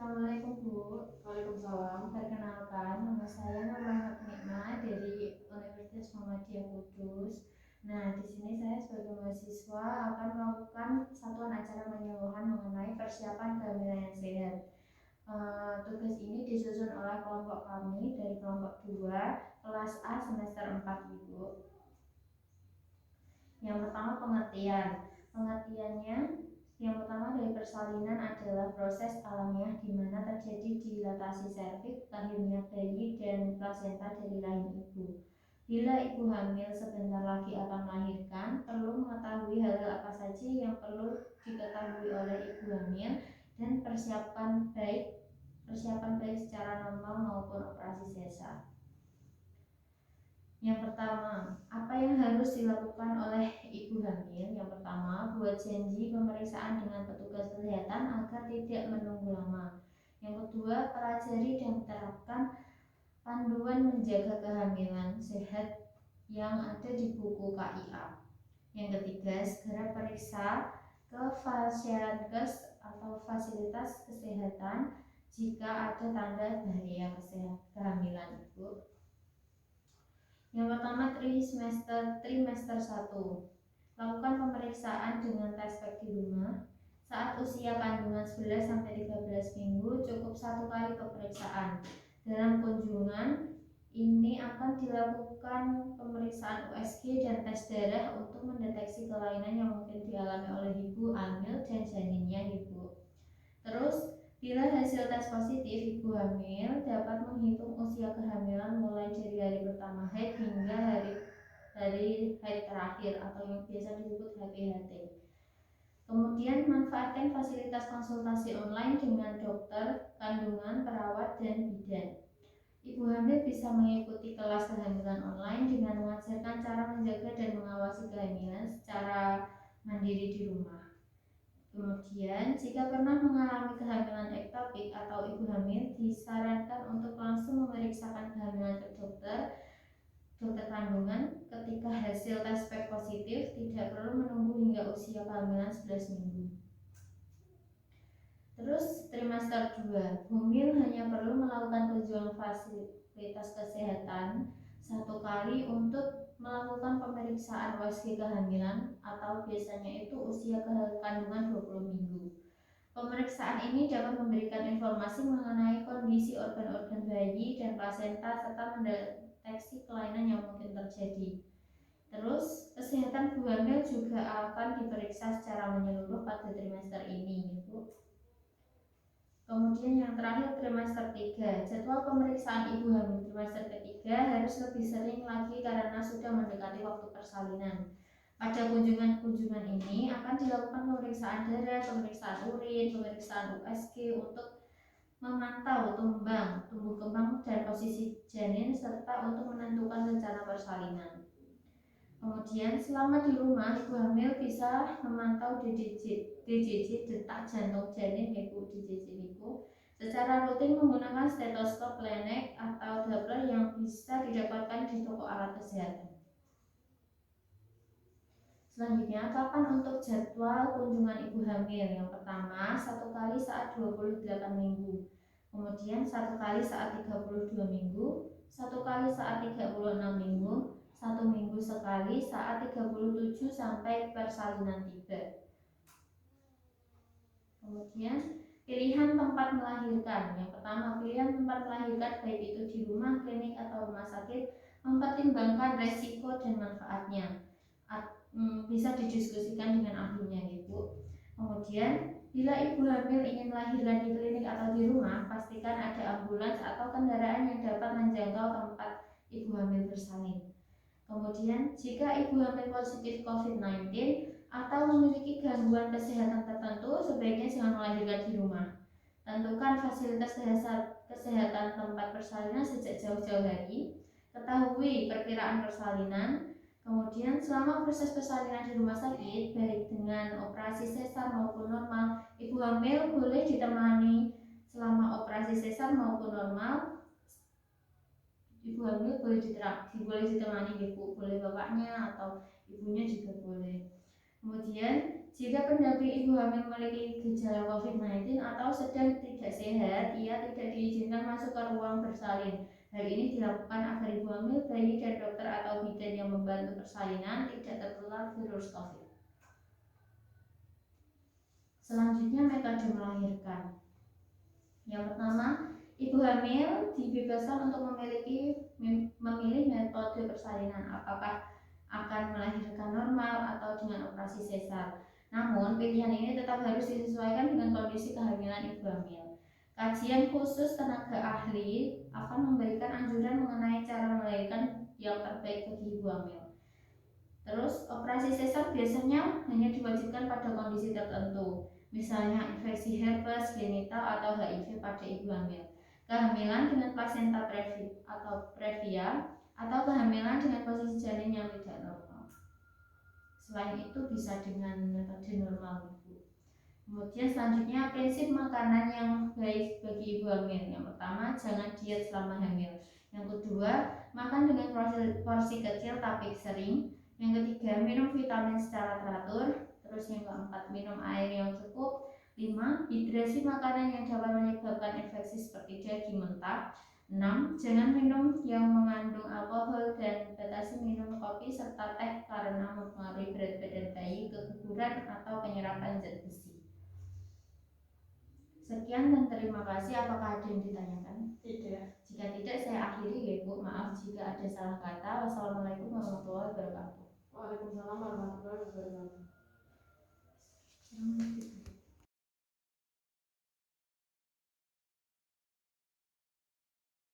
Assalamualaikum Bu. Waalaikumsalam. Perkenalkan, nama saya Muhammad Nikma dari Universitas Muhammadiyah Kudus. Nah, di sini saya sebagai mahasiswa akan melakukan satuan acara penyuluhan mengenai persiapan kehamilan yang sehat. Tugas ini disusun oleh kelompok kami dari kelompok 2, kelas A semester 4 Ibu. Yang pertama pengertiannya. Yang pertama dari persalinan adalah proses alamiah di mana terjadi dilatasi serviks, lahirnya bayi dan plasenta dari rahim ibu. Bila ibu hamil sebentar lagi akan melahirkan, perlu mengetahui hal-hal apa saja yang perlu diketahui oleh ibu hamil dan persiapan baik secara normal maupun operasi sesar. Yang pertama, apa yang harus dilakukan oleh ibu hamil? Yang pertama, buat janji pemeriksaan dengan petugas kesehatan agar tidak menunggu lama. Yang kedua, pelajari dan terapkan panduan menjaga kehamilan sehat yang ada di buku KIA. Yang ketiga, segera periksa ke Fasyankes atau fasilitas kesehatan jika ada tanda bahaya kehamilan ibu. Yang pertama, trimester 1. Lakukan pemeriksaan dengan tes pack di rumah. Saat usia kandungan 11-13 minggu, cukup 1 kali pemeriksaan. Dalam kunjungan ini akan dilakukan pemeriksaan USG dan tes darah untuk mendeteksi kelainan yang mungkin dialami oleh ibu hamil dan janinnya ibu. Terus, bila hasil tes positif, ibu hamil dapat menghitung usia kehamilan mulai dari hari pertama haid hingga hari haid terakhir atau yang biasa disebut HPHT. Kemudian manfaatkan fasilitas konsultasi online dengan dokter kandungan, perawat, dan bidan. Ibu hamil bisa mengikuti kelas kehamilan online dengan mengajarkan cara menjaga dan mengawasi kehamilan secara mandiri di rumah. Kemudian, jika pernah mengalami kehamilan ektopik atau ibu hamil, disarankan untuk langsung memeriksakan kehamilan ke dokter kandungan. Ketika hasil tes pack positif, tidak perlu menunggu hingga usia kehamilan 11 minggu. Terus, trimester 2, hamil hanya perlu melakukan kunjungan fasilitas kesehatan 1 kali untuk melakukan pemeriksaan USG kehamilan atau biasanya itu usia kandungan 20 minggu. Pemeriksaan ini dapat memberikan informasi mengenai kondisi organ-organ bayi dan plasenta serta mendeteksi kelainan yang mungkin terjadi. Terus, kesehatan ibu hamil juga akan diperiksa secara menyeluruh pada trimester ini, Ibu. Kemudian yang terakhir, trimester 3. Jadwal pemeriksaan ibu hamil trimester ketiga harus lebih sering lagi karena sudah mendekati waktu persalinan. Pada kunjungan-kunjungan ini akan dilakukan pemeriksaan darah, pemeriksaan urin, pemeriksaan USG untuk memantau tumbuh kembang dan posisi janin serta untuk menentukan rencana persalinan. Kemudian selama di rumah, ibu hamil bisa memantau DJJ detak jantung janin ibu DJJ ibu secara rutin menggunakan stetoskop Lancet atau Doppler yang bisa didapatkan di toko alat kesehatan. Selanjutnya, kapan untuk jadwal kunjungan ibu hamil? Yang pertama, 1 kali saat 28 minggu. Kemudian 1 kali saat 32 minggu, 1 kali saat 36 minggu, 1 minggu sekali saat 37 sampai persalinan tiba. Kemudian pilihan tempat melahirkan. Yang pertama, pilihan tempat melahirkan baik itu di rumah, klinik atau rumah sakit mempertimbangkan resiko dan manfaatnya. Bisa didiskusikan dengan ahlinya ibu. Kemudian, bila ibu hamil ingin melahirkan di klinik atau di rumah, pastikan ada ambulans atau kendaraan yang dapat menjangkau tempat ibu hamil bersalin. Kemudian, jika ibu hamil positif COVID-19 atau memiliki gangguan kesehatan tertentu, sebaiknya jangan melahirkan di rumah. Tentukan fasilitas kesehatan tempat persalinan sejak jauh-jauh hari. Ketahui perkiraan persalinan. Kemudian selama proses persalinan di rumah sakit, baik dengan operasi sesar maupun normal, ibu hamil boleh ditemani selama operasi sesar maupun normal. Ibu hamil boleh ditemani ibu, boleh bapaknya atau ibunya juga boleh. Kemudian, jika pendamping ibu hamil memiliki gejala COVID-19 atau sedang tidak sehat, ia tidak diizinkan masuk ke ruang bersalin. Hal ini dilakukan agar ibu hamil, bayi, dan dokter atau bidan yang membantu persalinan tidak tertular virus COVID. Selanjutnya, metode melahirkan. Yang pertama, ibu hamil dibebaskan untuk memilih metode persalinan, apakah akan melahirkan normal atau dengan operasi sesar. Namun, pilihan ini tetap harus disesuaikan dengan kondisi kehamilan ibu hamil. Kajian khusus tenaga ahli akan memberikan anjuran mengenai cara melahirkan yang terbaik bagi ibu hamil. Terus, operasi sesar biasanya hanya diwajibkan pada kondisi tertentu, misalnya infeksi herpes genital atau HIV pada ibu hamil, kehamilan dengan plasenta previa, atau kehamilan dengan posisi janin yang tidak normal. Selain itu bisa dengan metode normal ibu. Kemudian selanjutnya, prinsip makanan yang baik bagi ibu hamil. Yang pertama, jangan diet selama hamil. Yang kedua, makan dengan porsi kecil tapi sering. Yang ketiga, minum vitamin secara teratur. Terus yang keempat, minum air yang cukup. 5. Hidrasi makanan yang dapat menyebabkan infeksi seperti daging mentah. 6. Jangan minum yang mengandung alkohol dan batasi minum kopi serta teh karena mempengaruhi berat badan bayi, keguguran, atau penyerapan zat besi. Sekian dan terima kasih. Apakah ada yang ditanyakan? Tidak. Jika tidak, saya akhiri ya Bu. Maaf jika ada salah kata. Wassalamualaikum warahmatullahi wabarakatuh. Waalaikumsalam warahmatullahi wabarakatuh.